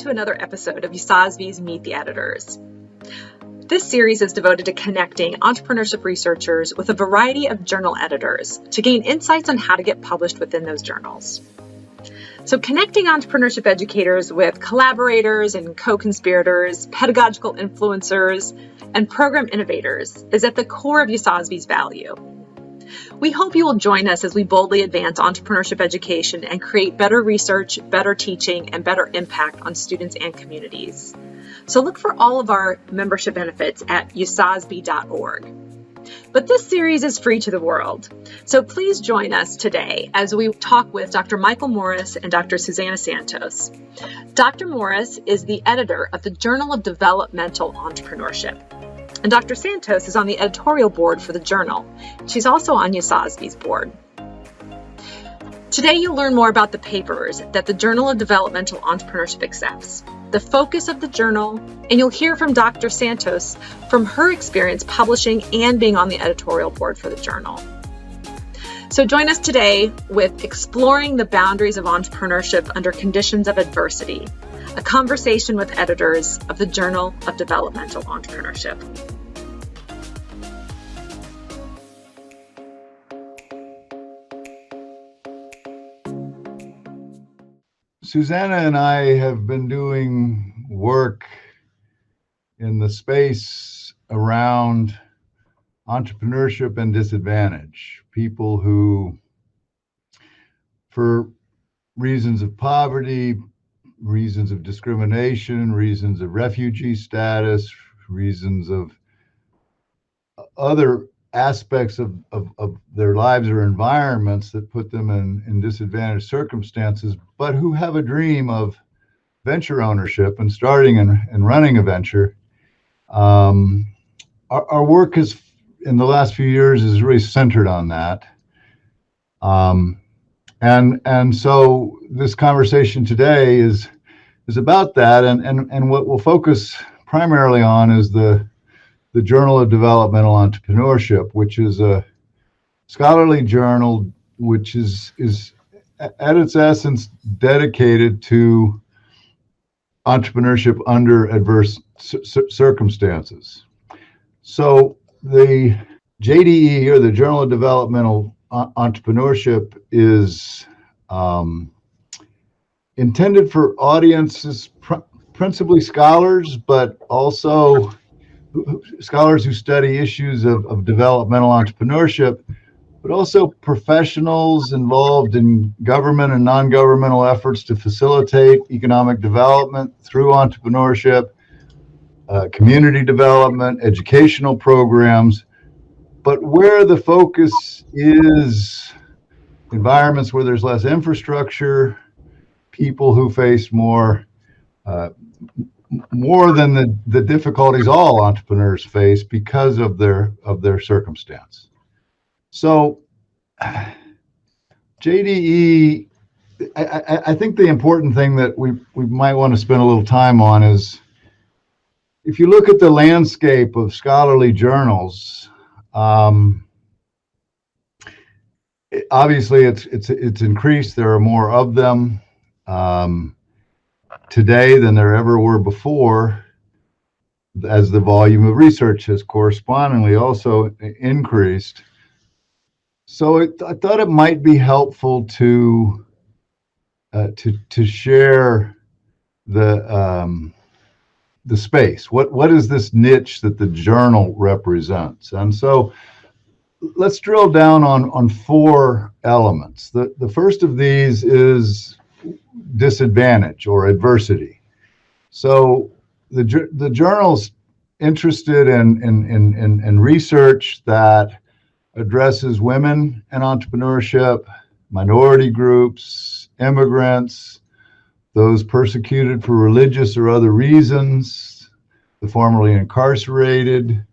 to another episode of USASB's Meet the Editors. This series is devoted to connecting entrepreneurship researchers with a variety of journal editors to gain insights on how to get published within those journals. So connecting entrepreneurship educators with collaborators and co-conspirators, pedagogical influencers, and program innovators is at the core of USASB's value. We hope you will join us as we boldly advance entrepreneurship education and create better research, better teaching, and better impact on students and communities. So look for all of our membership benefits at usasb.org. But this series is free to the world. So please join us today as we talk with Dr. Michael Morris and Dr. Susana Santos. Dr. Morris is the editor of the Journal of Developmental Entrepreneurship. And Dr. Santos is on the editorial board for the journal. She's also on USASB's board. Today you'll learn more about the papers that the Journal of Developmental Entrepreneurship accepts, the focus of the journal, and you'll hear from Dr. Santos from her experience publishing and being on the editorial board for the journal. So join us today with Exploring the Boundaries of Entrepreneurship Under Conditions of Adversity, a conversation with editors of the Journal of Developmental Entrepreneurship. Susana and I have been doing work in the space around entrepreneurship and disadvantage. People who, for reasons of poverty, reasons of discrimination, reasons of refugee status, reasons of other aspects of their lives or environments that put them in disadvantaged circumstances, but who have a dream of venture ownership and starting and running a venture. Our work is, in the last few years, is really centered on that. And so this conversation today is about that, and what we'll focus primarily on is the Journal of Developmental Entrepreneurship, which is a scholarly journal which is at its essence dedicated to entrepreneurship under adverse circumstances. So the JDE, or the Journal of Developmental Entrepreneurship, is intended for audiences, principally scholars, but also scholars who study issues of developmental entrepreneurship, but also professionals involved in government and non-governmental efforts to facilitate economic development through entrepreneurship, community development, educational programs, but where the focus is environments where there's less infrastructure, people who face more than the difficulties all entrepreneurs face because of their circumstance. So JDE, I think the important thing that we might want to spend a little time on is, if you look at the landscape of scholarly journals, obviously it's increased. There are more of them today than there ever were before, as the volume of research has correspondingly also increased. So I thought it might be helpful to share the space. What is this niche that the journal represents? And so let's drill down on four elements. The first of these is disadvantage or adversity. So the journal's interested in research that addresses women and entrepreneurship, minority groups, immigrants, those persecuted for religious or other reasons, the formerly incarcerated,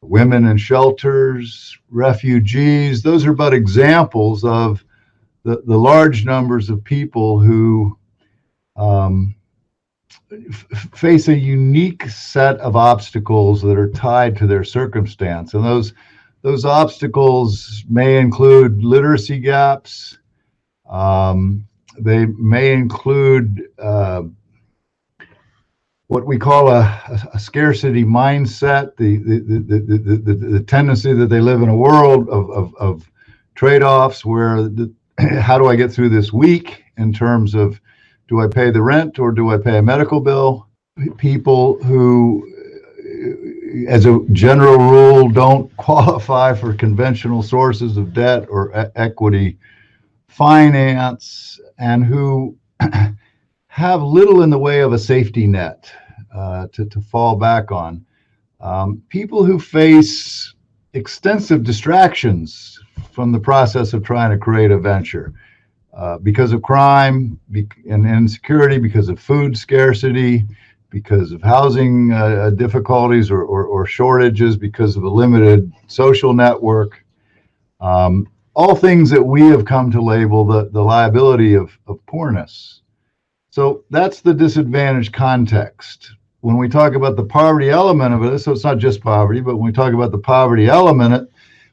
women in shelters, refugees. Those are but examples of the large numbers of people who face a unique set of obstacles that are tied to their circumstance. And those obstacles may include literacy gaps. They may include what we call a scarcity mindset, the tendency that they live in a world of trade-offs where how do I get through this week in terms of, do I pay the rent or do I pay a medical bill? People who, as a general rule, don't qualify for conventional sources of debt or equity finance, and who have little in the way of a safety net to fall back on. People who face extensive distractions from the process of trying to create a venture because of crime and insecurity, because of food scarcity, because of housing difficulties or shortages, because of a limited social network. All things that we have come to label the liability of poorness. So that's the disadvantaged context. When we talk about the poverty element of it, so it's not just poverty, but when we talk about the poverty element,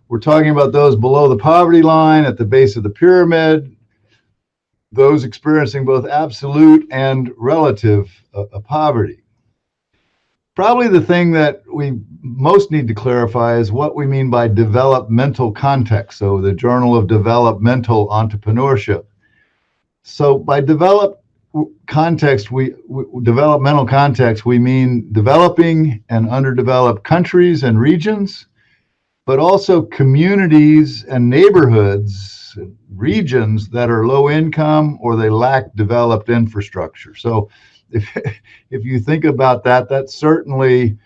we're talking about those below the poverty line, at the base of the pyramid, those experiencing both absolute and relative poverty. Probably the thing that we most need to clarify is what we mean by developmental context. So the Journal of Developmental Entrepreneurship. So by developmental context, we mean developing and underdeveloped countries and regions, but also communities and neighborhoods, regions that are low income or they lack developed infrastructure. So if you think about that, that's certainly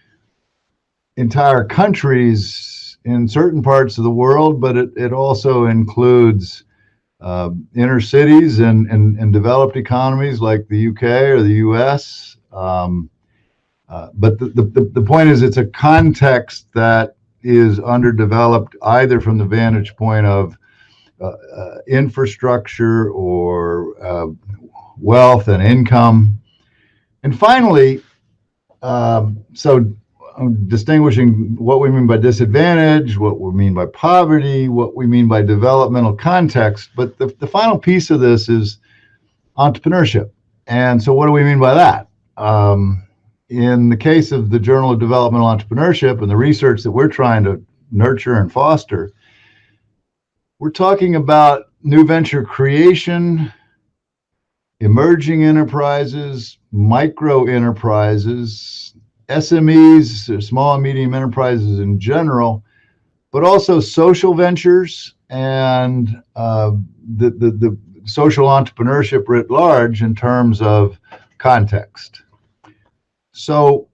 entire countries in certain parts of the world, but it also includes inner cities and developed economies like the UK or the US. But the point is, it's a context that is underdeveloped either from the vantage point of infrastructure or wealth and income. And finally, so I'm distinguishing what we mean by disadvantage, what we mean by poverty, what we mean by developmental context. But the final piece of this is entrepreneurship. And so what do we mean by that? In the case of the Journal of Developmental Entrepreneurship and the research that we're trying to nurture and foster, we're talking about new venture creation, emerging enterprises, micro enterprises, SMEs, small and medium enterprises in general, but also social ventures and the social entrepreneurship writ large in terms of context. So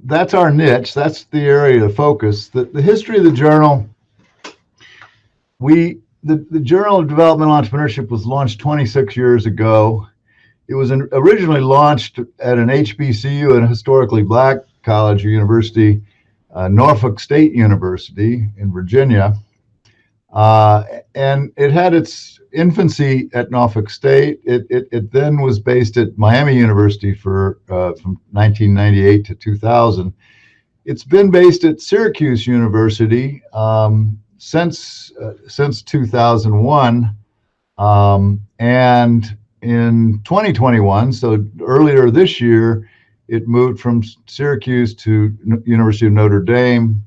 that's our niche. That's the area of focus. The history of the journal, the Journal of Developmental Entrepreneurship was launched 26 years ago. It was originally launched at an HBCU, an historically black college or university, Norfolk State University in Virginia. And it had its infancy at Norfolk State. It then was based at Miami University from 1998 to 2000. It's been based at Syracuse University since 2001, and in 2021, so earlier this year, it moved from Syracuse to University of Notre Dame.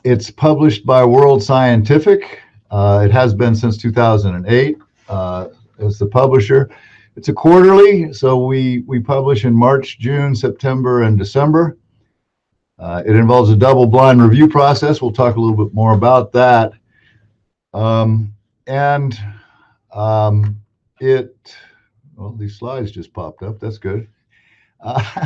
It's published by World Scientific. It has been since 2008 as the publisher. It's a quarterly, so we publish in March, June, September, and December. It involves a double-blind review process. We'll talk a little bit more about that. Well, these slides just popped up. That's good. The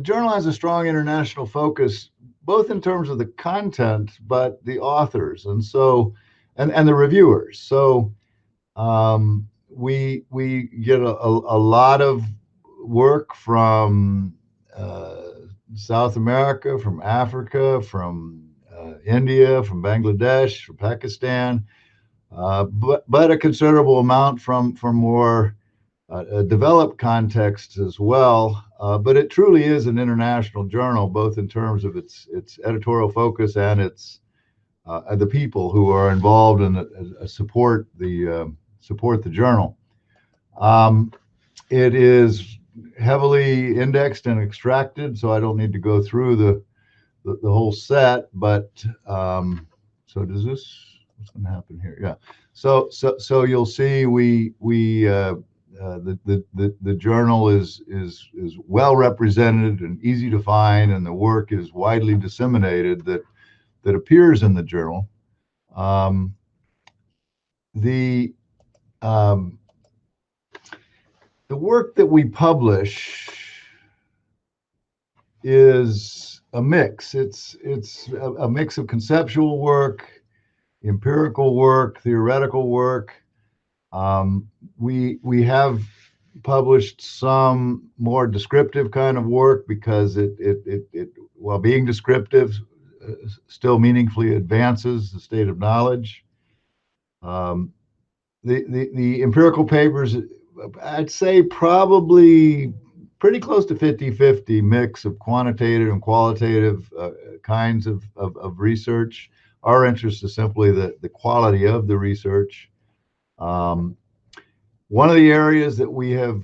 journal has a strong international focus, both in terms of the content, but the authors, and the reviewers. So we get a lot of work from South America, from Africa, from India, from Bangladesh, from Pakistan, but a considerable amount from more developed contexts as well. But it truly is an international journal, both in terms of its editorial focus and its the people who are involved in support the journal. It is heavily indexed and extracted, so I don't need to go through the whole set. But so does this? What's going to happen here? Yeah. So you'll see the journal is well represented and easy to find, and the work is widely disseminated that appears in the journal. The work that we publish is a mix. It's a mix of conceptual work, empirical work, theoretical work. We have published some more descriptive kind of work because it while being descriptive, still meaningfully advances the state of knowledge. The empirical papers, I'd say probably pretty close to 50-50 mix of quantitative and qualitative kinds of research. Our interest is simply the quality of the research. One of the areas that we have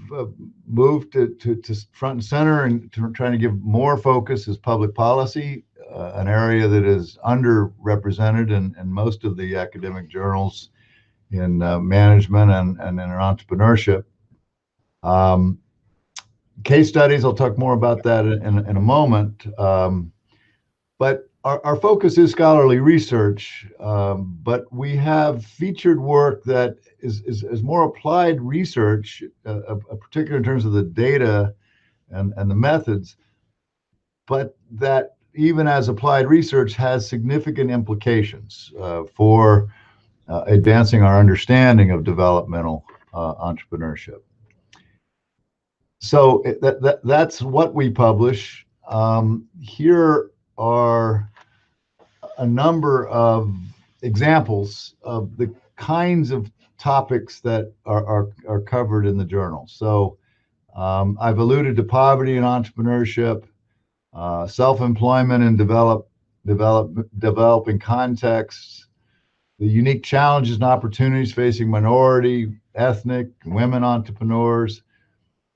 moved to front and center and trying to give more focus is public policy, an area that is underrepresented in most of the academic journals in management and in entrepreneurship. Case studies, I'll talk more about that in a moment. But our focus is scholarly research, but we have featured work that is more applied research, particularly in terms of the data and the methods, but that even as applied research has significant implications for advancing our understanding of developmental entrepreneurship. So that's what we publish. Here are a number of examples of the kinds of topics that are covered in the journal. So I've alluded to poverty and entrepreneurship, self-employment in developing contexts, the unique challenges and opportunities facing minority, ethnic, and women entrepreneurs,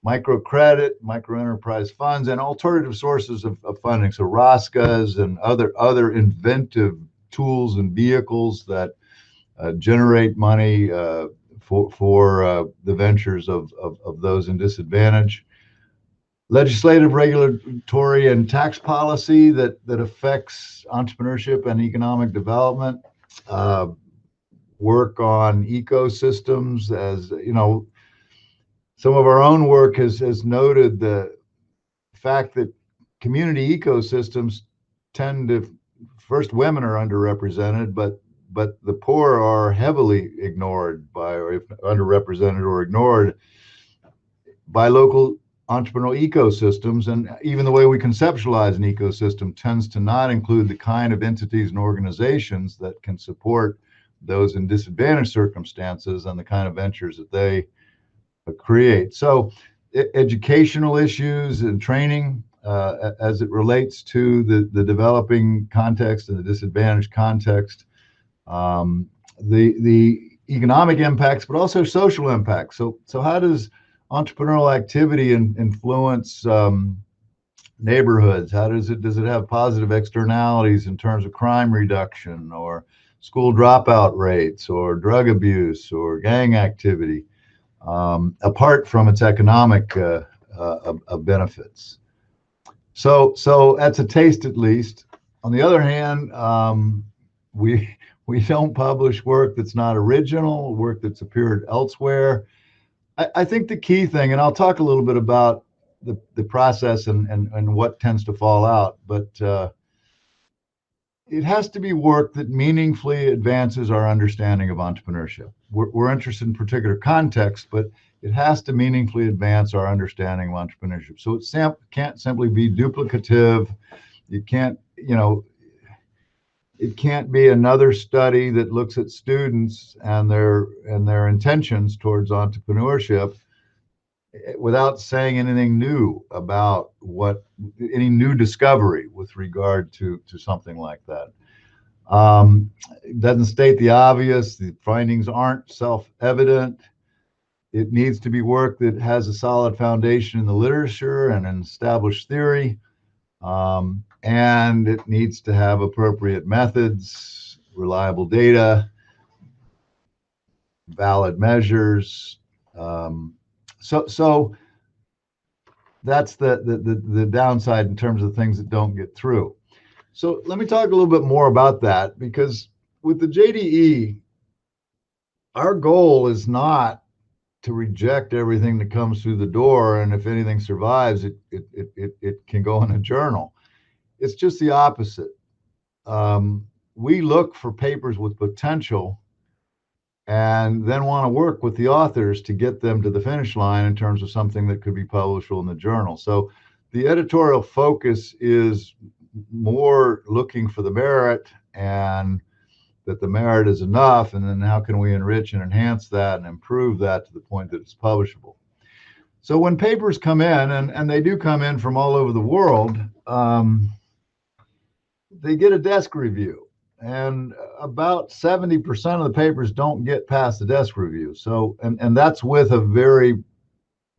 microcredit, microenterprise funds, and alternative sources of funding. So ROSCAs and other inventive tools and vehicles that generate money for the ventures of those in disadvantage. Legislative, regulatory, and tax policy that affects entrepreneurship and economic development. Work on ecosystems, as you know. Some of our own work has noted the fact that community ecosystems tend to, first, women are underrepresented, but the poor are heavily ignored by, or if underrepresented or ignored by local entrepreneurial ecosystems. And even the way we conceptualize an ecosystem tends to not include the kind of entities and organizations that can support those in disadvantaged circumstances and the kind of ventures that they create. So educational issues and training as it relates to the developing context and the disadvantaged context, the economic impacts, but also social impacts. So how does entrepreneurial activity influence neighborhoods? How does it have positive externalities in terms of crime reduction or school dropout rates or drug abuse or gang activity? Apart from its economic benefits. So that's a taste, at least. On the other hand, we don't publish work that's not original, work that's appeared elsewhere. I think the key thing, and I'll talk a little bit about the process and what tends to fall out, but it has to be work that meaningfully advances our understanding of entrepreneurship. We're interested in particular context, but it has to meaningfully advance our understanding of entrepreneurship. So it can't simply be duplicative. It can't, it can't be another study that looks at students and their intentions towards entrepreneurship without saying anything new about any new discovery with regard to something like that. It doesn't state the obvious. The findings aren't self-evident. It needs to be work that has a solid foundation in the literature and an established theory. And it needs to have appropriate methods, reliable data, valid measures. So that's the downside in terms of things that don't get through. So let me talk a little bit more about that, because with the JDE, our goal is not to reject everything that comes through the door, and if anything survives, it can go in a journal. It's just the opposite. We look for papers with potential and then want to work with the authors to get them to the finish line in terms of something that could be publishable in the journal. So the editorial focus is more looking for the merit, and that the merit is enough, and then how can we enrich and enhance that and improve that to the point that it's publishable. So when papers come in, and they do come in from all over the world, they get a desk review, and about 70% of the papers don't get past the desk review. So, and that's with a very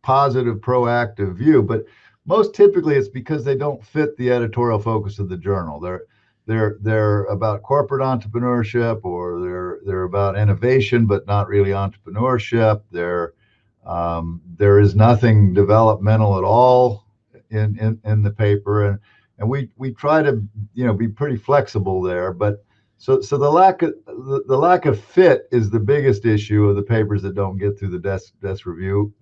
positive, proactive view, but most typically it's because they don't fit the editorial focus of the journal. They're about corporate entrepreneurship, or they're about innovation, but not really entrepreneurship. There is nothing developmental at all in the paper, and we try to be pretty flexible there. But so the lack of fit is the biggest issue of the papers that don't get through the desk review.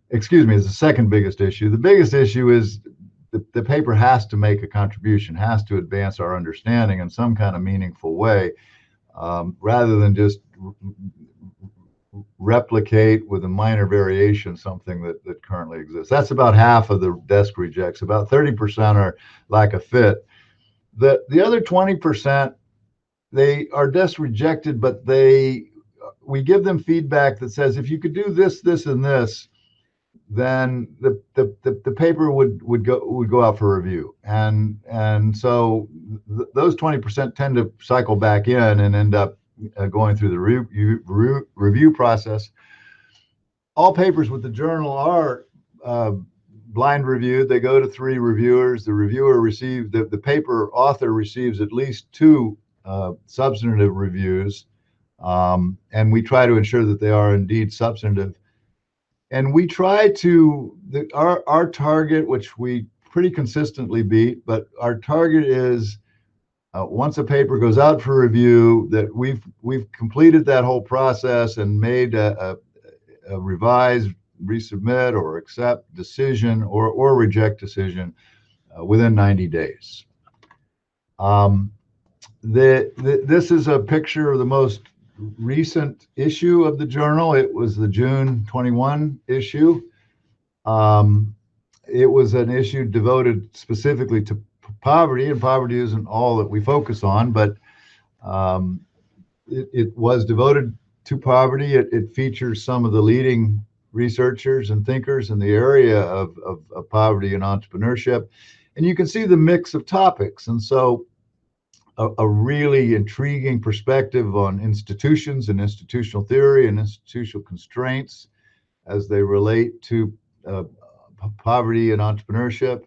Excuse me, is the second biggest issue. The biggest issue is the paper has to make a contribution, has to advance our understanding in some kind of meaningful way, rather than just replicate with a minor variation something that currently exists. That's about half of the desk rejects. About 30% are lack of fit. The other 20%, they are desk rejected, but we give them feedback that says, if you could do this, this, and this, then the paper would go out for review, and so those 20% tend to cycle back in and end up going through the review process. All papers with the journal are blind reviewed. They go to 3 reviewers. The reviewer receives the paper author receives at least 2 substantive reviews, and we try to ensure that they are indeed substantive. And we try to, our target, which we pretty consistently beat, but our target is once a paper goes out for review, that we've completed that whole process and made a revised, resubmit, or accept decision or reject decision within 90 days. This is a picture of the most recent issue of the journal. It was the June 21 issue. It was an issue devoted specifically to poverty, and poverty isn't all that we focus on, but it was devoted to poverty. It features some of the leading researchers and thinkers in the area of poverty and entrepreneurship, and you can see the mix of topics. And so a really intriguing perspective on institutions and institutional theory and institutional constraints as they relate to poverty and entrepreneurship.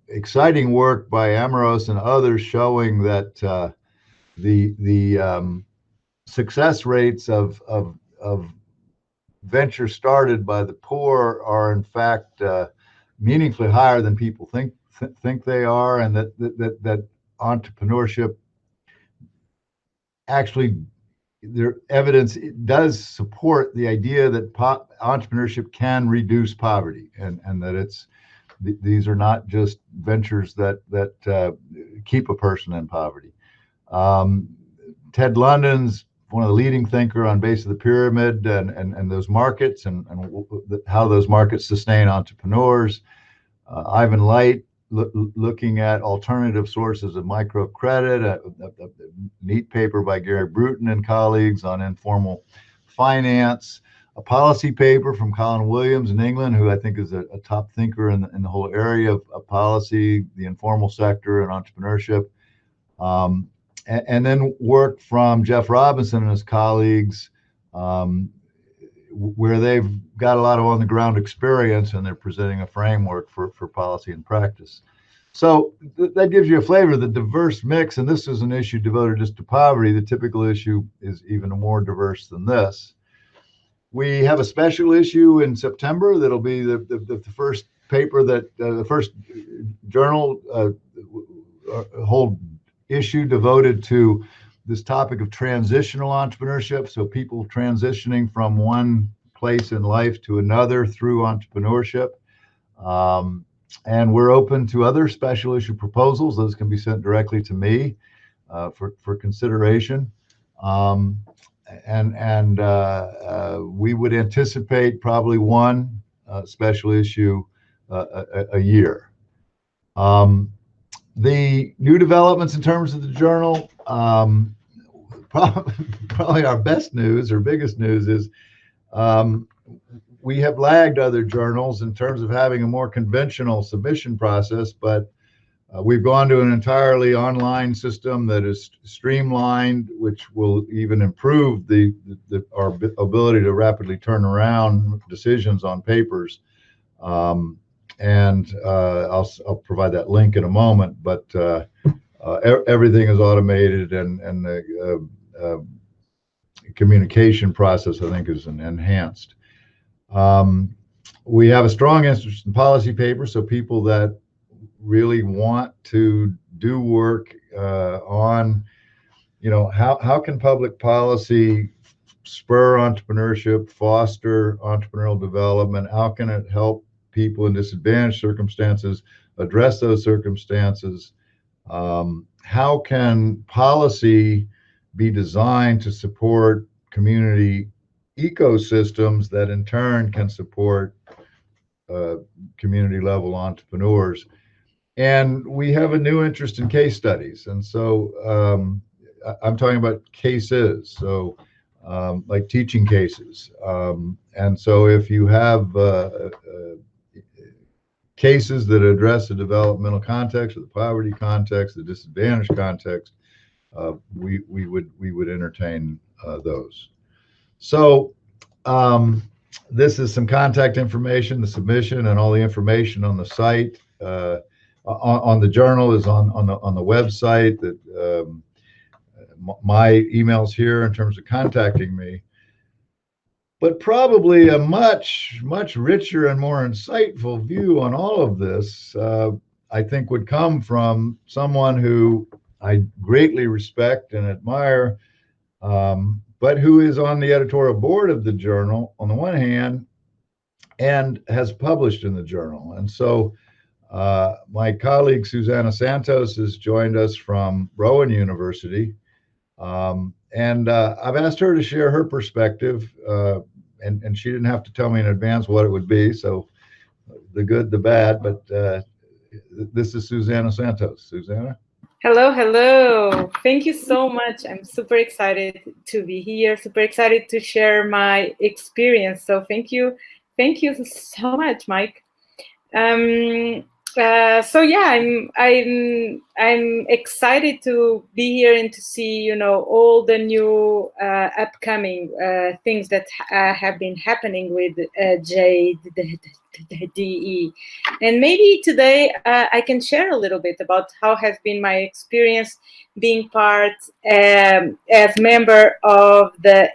Exciting work by Amoros and others showing that the success rates of ventures started by the poor are in fact meaningfully higher than people think they are, and that entrepreneurship actually, their evidence does support the idea that entrepreneurship can reduce poverty, and that these are not just ventures that keep a person in poverty. Ted London's one of the leading thinker on base of the pyramid and those markets and how those markets sustain entrepreneurs. Ivan Light looking at alternative sources of microcredit, a neat paper by Gary Bruton and colleagues on informal finance. a policy paper from Colin Williams in England, who I think is a top thinker in the whole area of policy, the informal sector, and entrepreneurship. And then work from Jeff Robinson and his colleagues, where they've got a lot of on-the-ground experience, and they're presenting a framework for policy and practice. So that gives you a flavor of the diverse mix, and this is an issue devoted just to poverty. The typical issue is even more diverse than this. We have a special issue in September that'll be the first paper that the first journal whole issue devoted to this topic of transitional entrepreneurship. So people transitioning from one place in life to another through entrepreneurship. And we're open to other special issue proposals. Those can be sent directly to me for consideration. And we would anticipate probably one special issue a year. The new developments in terms of the journal, probably our best news or biggest news is we have lagged other journals in terms of having a more conventional submission process, but we've gone to an entirely online system that is streamlined, which will even improve our ability to rapidly turn around decisions on papers. And I'll provide that link in a moment, but everything is automated, and the communication process, I think, is enhanced. We have a strong interest in policy papers, so people that really want to do work on, how can public policy spur entrepreneurship, foster entrepreneurial development? How can it help people in disadvantaged circumstances address those circumstances? How can policy be designed to support community ecosystems that in turn can support community level entrepreneurs? And we have a new interest in case studies. And so I'm talking about cases, so like teaching cases. And so if you have cases that address the developmental context, or the poverty context, the disadvantaged context, we would entertain those. So this is some contact information. The submission and all the information on the site on the journal is on the website. That my email's here in terms of contacting me. But probably a much richer and more insightful view on all of this, I think, would come from someone who I greatly respect and admire, but who is on the editorial board of the journal on the one hand, and has published in the journal. And so my colleague Susana Santos has joined us from Rowan University, and I've asked her to share her perspective, and she didn't have to tell me in advance what it would be, so the good, the bad, but this is Susana Santos. Susana? Hello. Thank you so much. I'm super excited to be here, super excited to share my experience. So thank you so much, Mike. So yeah, I'm excited to be here and to see, all the new upcoming things that have been happening with JDE. And maybe today I can share a little bit about how has been my experience being part as member of the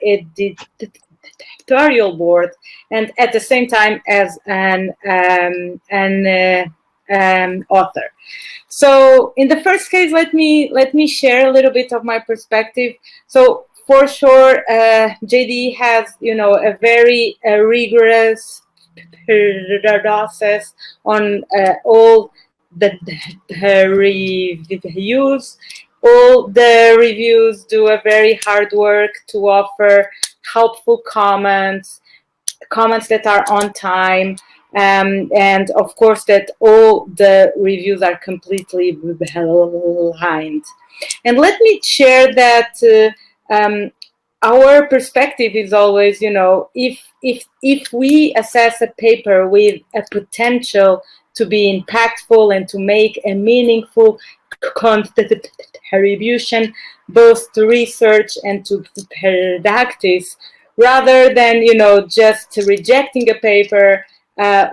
editorial board, and at the same time as an author. So in the first case, let me share a little bit of my perspective. So for sure, JDE has a very rigorous process on all the reviews. All the reviews do a very hard work to offer helpful comments that are on time, and of course that all the reviews are completely behind. And let me share that our perspective is always, if we assess a paper with a potential to be impactful and to make a meaningful contribution both to research and to practice, rather than just rejecting a paper,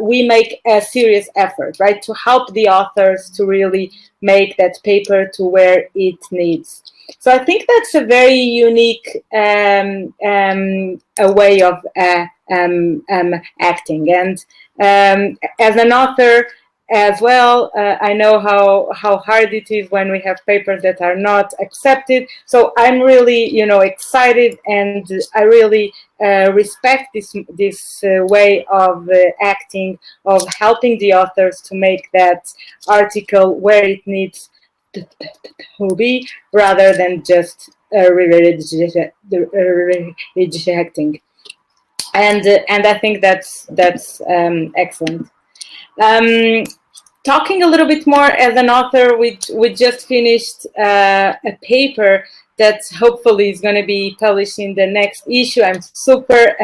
we make a serious effort, right, to help the authors to really make that paper to where it needs. So I think that's a very unique a way of acting. And as an author as well, I know how hard it is when we have papers that are not accepted. So I'm really, excited, and I really respect this way of acting, of helping the authors to make that article where it needs to be, rather than just rejecting. And I think that's excellent. Talking a little bit more as an author, we just finished a paper that hopefully is going to be published in the next issue. I'm super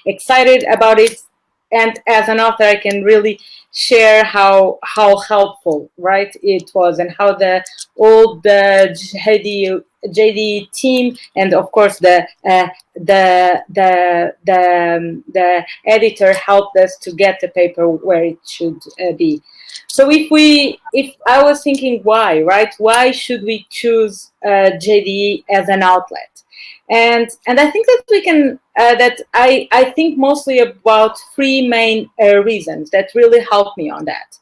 excited about it. And as an author, I can really share how helpful, right, it was, and how the JDE team, and of course the editor, helped us to get the paper where it should be. So if I was thinking why should we choose JDE as an outlet? And I think that we can I think mostly about three main reasons that really help me on that.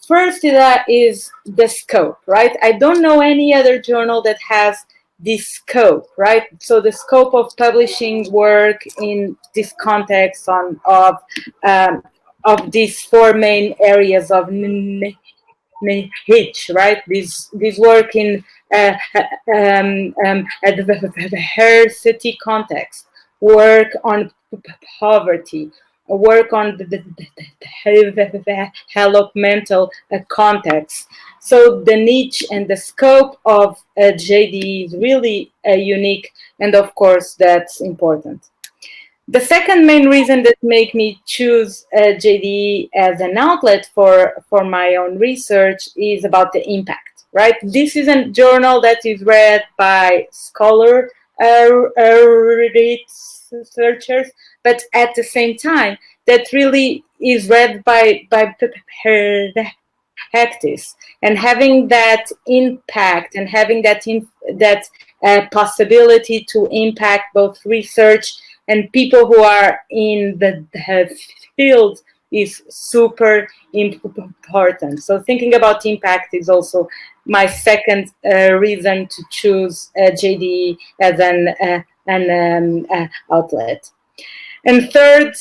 First is the scope, right? I don't know any other journal that has this scope, right? So the scope of publishing work in this context of these four main areas of niche, right? This work in adversity context, work on poverty, work on the developmental context. So the niche and the scope of JDE is really unique, and of course that's important. The second main reason that make me choose JDE as an outlet for my own research is about the impact, right? This is a journal that is read by scholar researchers, but at the same time, that really is read by practice, and having that impact and having that possibility to impact both research and people who are in the field is super important. So thinking about impact is also my second reason to choose JDE as an outlet. And third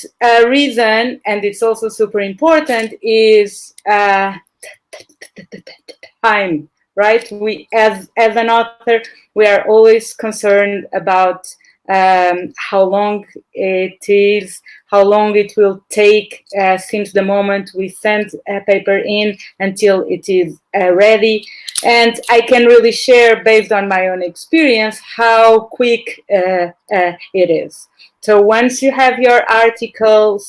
reason, and it's also super important, is time, right? We, as an author, we are always concerned about how long it is, how long it will take since the moment we send a paper in until it is ready. And I can really share, based on my own experience, how quick it is. So once you have your article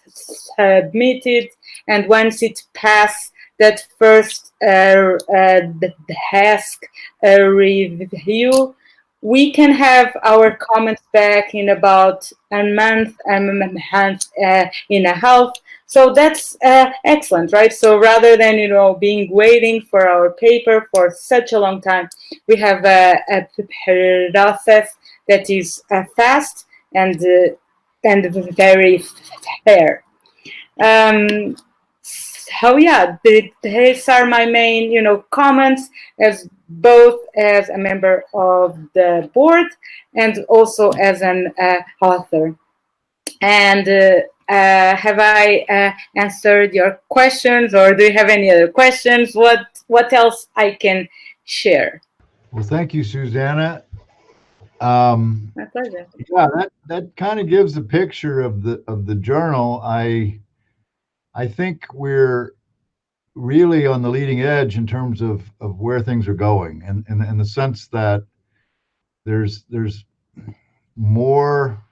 submitted, and once it passes that first desk review, we can have our comments back in about a month and a half. So that's excellent, right? So rather than being waiting for our paper for such a long time, we have a process that is fast and very fair. So yeah, these are my main comments, as both as a member of the board and also as an author. And have I answered your questions, or do you have any other questions? What else I can share? Well, thank you, Susana. My pleasure. Yeah, that kind of gives a picture of the journal. I think we're really on the leading edge in terms of where things are going, and in the sense that there's more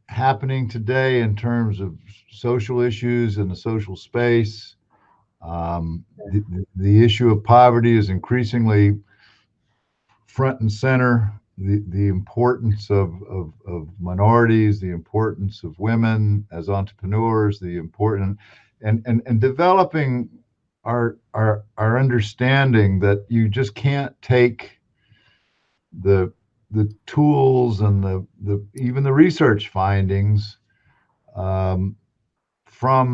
happening today in terms of social issues in the social space. The issue of poverty is increasingly front and center. The importance of minorities, the importance of women as entrepreneurs, the important and developing our understanding that you just can't take the tools and the even the research findings from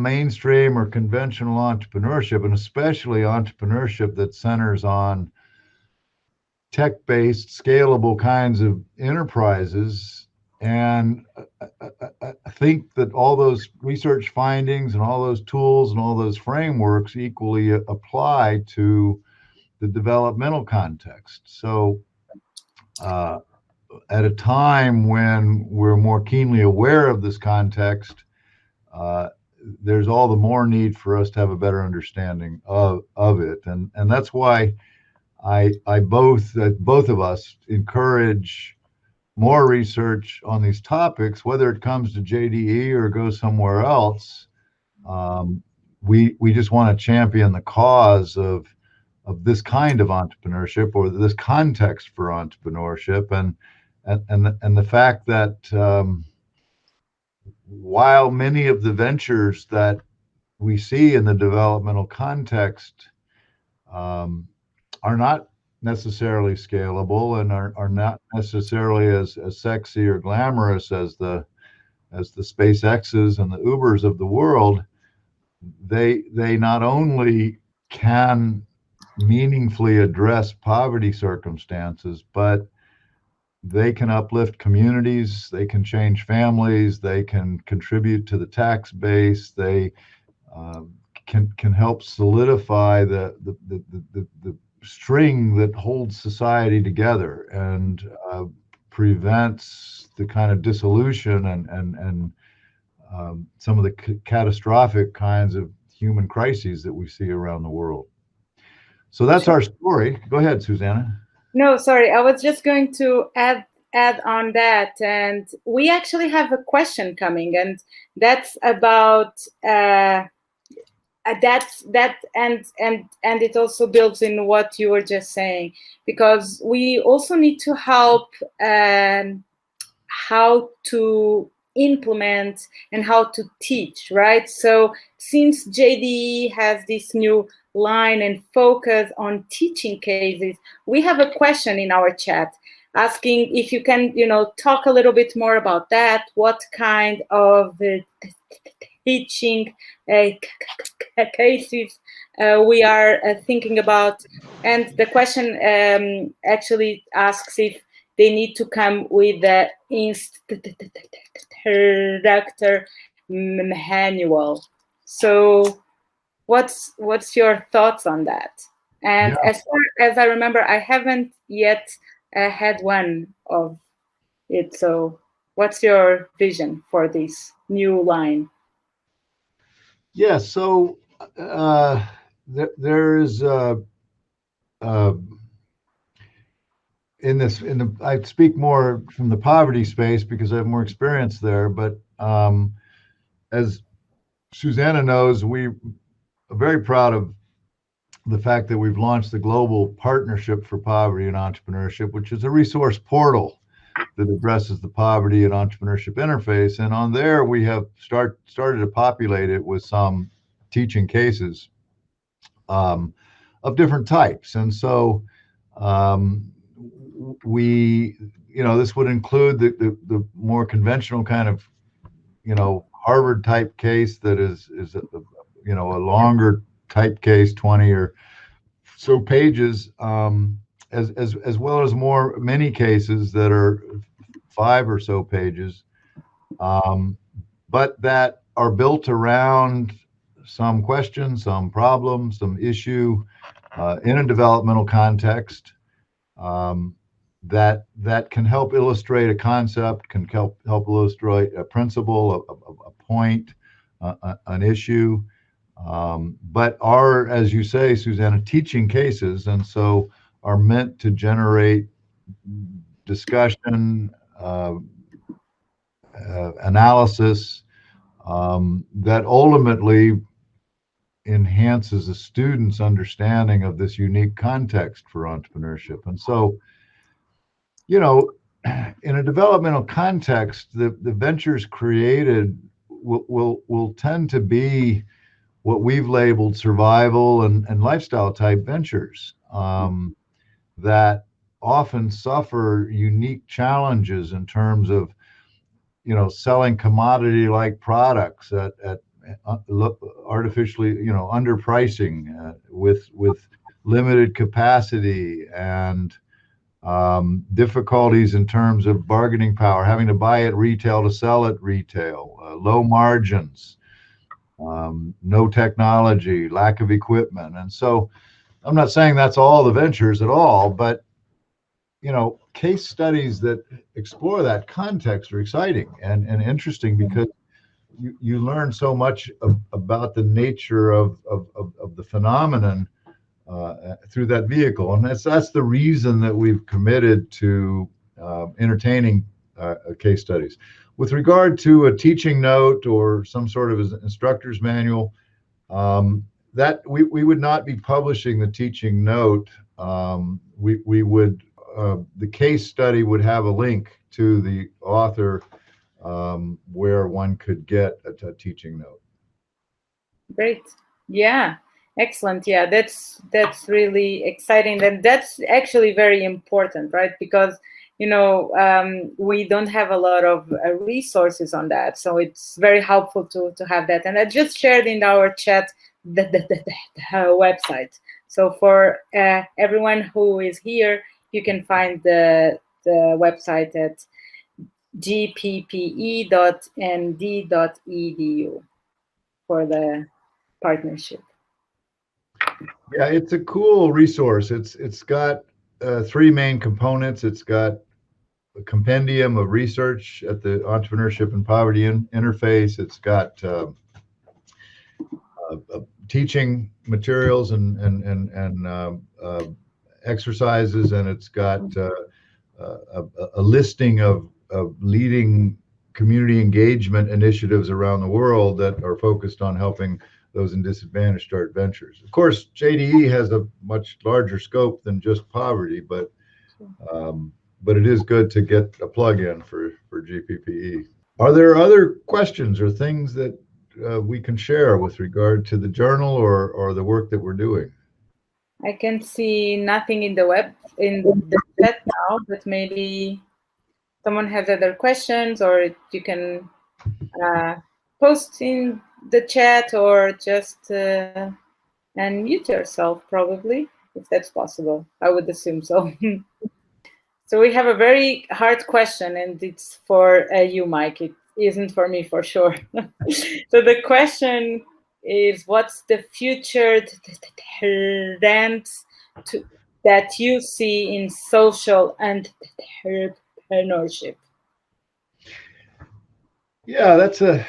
mainstream or conventional entrepreneurship, and especially entrepreneurship that centers on tech-based, scalable kinds of enterprises. And I think that all those research findings and all those tools and all those frameworks equally apply to the developmental context. So at a time when we're more keenly aware of this context, there's all the more need for us to have a better understanding of it. And that's why both of us encourage more research on these topics, whether it comes to JDE or goes somewhere else. We just want to champion the cause of this kind of entrepreneurship, or this context for entrepreneurship, and the fact that while many of the ventures that we see in the developmental context are not necessarily scalable and are not necessarily as sexy or glamorous as the SpaceX's and the Ubers of the world, they not only can meaningfully address poverty circumstances, but they can uplift communities, they can change families, they can contribute to the tax base, they can help solidify the string that holds society together and prevents the kind of dissolution and some of the catastrophic kinds of human crises that we see around the world. So that's our story. Go ahead, Susana. No, sorry, I was just going to add on that, and we actually have a question coming, and that's about and it also builds in what you were just saying, because we also need to help how to implement and how to teach, right? So since JDE has this new line and focus on teaching cases, we have a question in our chat asking if you can, talk a little bit more about that. What kind of teaching cases we are thinking about? And the question actually asks if they need to come with the instructor manual. So what's your thoughts on that? And as far as I remember, I haven't yet had one of it. So what's your vision for this new line? Yeah, so there is I speak more from the poverty space because I have more experience there, but as Susana knows, we are very proud of the fact that we've launched the Global Partnership for Poverty and Entrepreneurship, which is a resource portal that addresses the poverty and entrepreneurship interface. And on there, we have started to populate it with some teaching cases of different types. And so this would include the more conventional kind of, Harvard type case that is a longer type case, 20 or so pages, as well as more mini cases that are 5 or so pages, but that are built around some question, some problem, some issue in a developmental context that can help illustrate a concept, can help illustrate a principle, a point, an issue, but are, as you say, Susana, teaching cases, and so are meant to generate discussion, analysis that ultimately enhances a student's understanding of this unique context for entrepreneurship. And so, you know, in a developmental context, the ventures created will tend to be what we've labeled survival and lifestyle type ventures that often suffer unique challenges in terms of, you know, selling commodity like products at artificially, you know, underpricing with limited capacity and difficulties in terms of bargaining power, having to buy at retail to sell at retail, low margins, no technology, lack of equipment. And so I'm not saying that's all the ventures at all, but, you know, case studies that explore that context are exciting and interesting because you learn so much about the nature of the phenomenon through that vehicle. And that's the reason that we've committed to entertaining case studies. With regard to a teaching note or some sort of instructor's manual, that we would not be publishing the teaching note. We would, the case study would have a link to the author where one could get a teaching note. Great. Yeah. Excellent. Yeah, that's really exciting, and that's actually very important, right? Because, you know, we don't have a lot of resources on that, so it's very helpful to have that. And I just shared in our chat the website. So for everyone who is here, you can find the website at gppe.nd.edu for the partnership. Yeah, it's a cool resource. It's got three main components. It's got a compendium of research at the Entrepreneurship and Poverty interface. It's got teaching materials and exercises, and it's got a listing of leading community engagement initiatives around the world that are focused on helping those in disadvantage start ventures. Of course, JDE has a much larger scope than just poverty, but it is good to get a plug-in for GPPE. Are there other questions or things that we can share with regard to the journal or the work that we're doing? I can see nothing in the chat now, but maybe someone has other questions, or you can post in the chat or just unmute yourself, probably, if that's possible. I would assume so. So we have a very hard question, and it's for you, Mike. It isn't for me, for sure. So the question is, what's the future trends that you see in social entrepreneurship? Yeah, that's a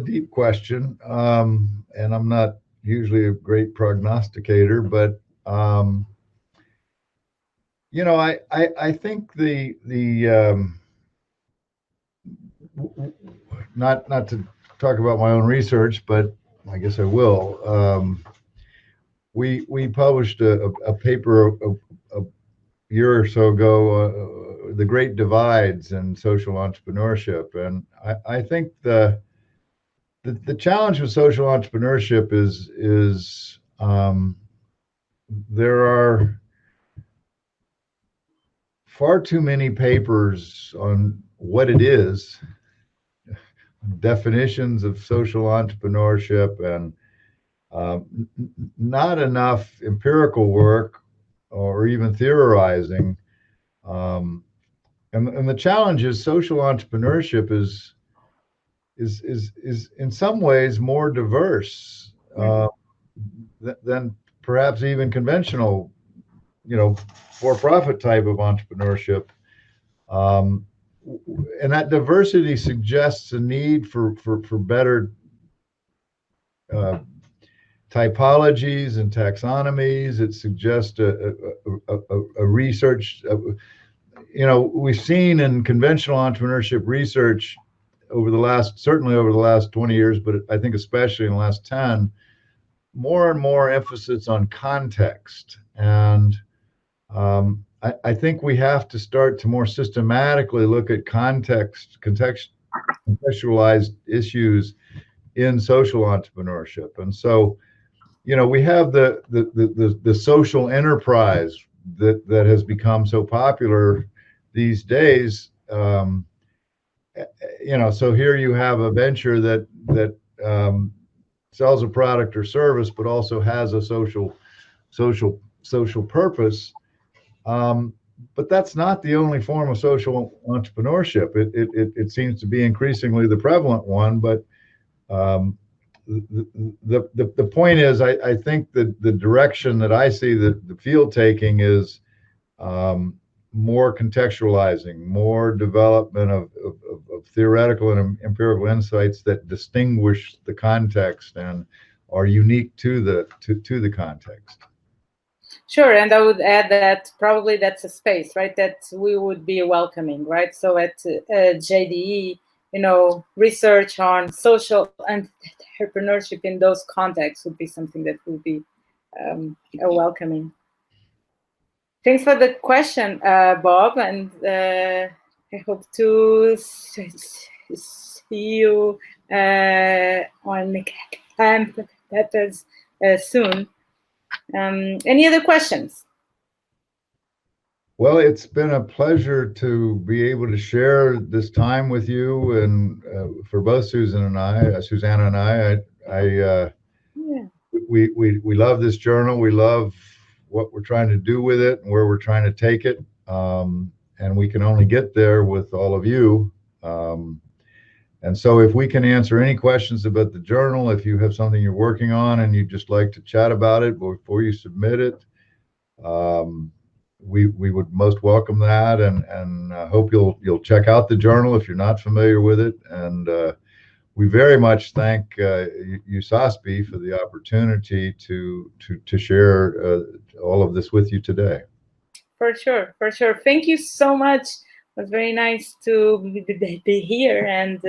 deep question, and I'm not usually a great prognosticator, but you know, I think the not to talk about my own research, but I guess I will. We published a paper a year or so ago, The Great Divides in Social Entrepreneurship, and I think the challenge with social entrepreneurship is there are far too many papers on what it is, definitions of social entrepreneurship, and not enough empirical work or even theorizing. And the challenge is social entrepreneurship is in some ways more diverse than perhaps even conventional, you know, for-profit type of entrepreneurship. And that diversity suggests a need for better typologies and taxonomies. It suggests a research, we've seen in conventional entrepreneurship research certainly over the last 20 years, but I think especially in the last 10, more and more emphasis on context. And I think we have to start to more systematically look at contextualized issues in social entrepreneurship. And so, we have the social enterprise that has become so popular these days. So here you have a venture that sells a product or service, but also has a social purpose. But that's not the only form of social entrepreneurship. It seems to be increasingly the prevalent one. But the point is, I think that the direction that I see the field taking is more contextualizing, more development of theoretical and empirical insights that distinguish the context and are unique to the context. Sure, and I would add that probably that's a space, right, that we would be welcoming, right? So at JDE, research on social entrepreneurship in those contexts would be something that would be welcoming. Thanks for the question, Bob, and I hope to see you on the campus soon. Any other questions? Well, it's been a pleasure to be able to share this time with you, and for both Susana and I, we love this journal. We love what we're trying to do with it and where we're trying to take it, and we can only get there with all of you. And so if we can answer any questions about the journal, if you have something you're working on and you'd just like to chat about it before you submit it, we would most welcome that, and hope you'll check out the journal if you're not familiar with it. And we very much thank USASB for the opportunity to share all of this with you today. For sure. Thank you so much. It was very nice to be here, and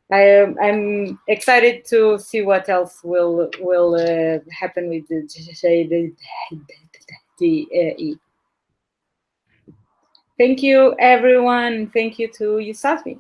I'm excited to see what else will happen with the JDE. Thank you, everyone. Thank you to USASB.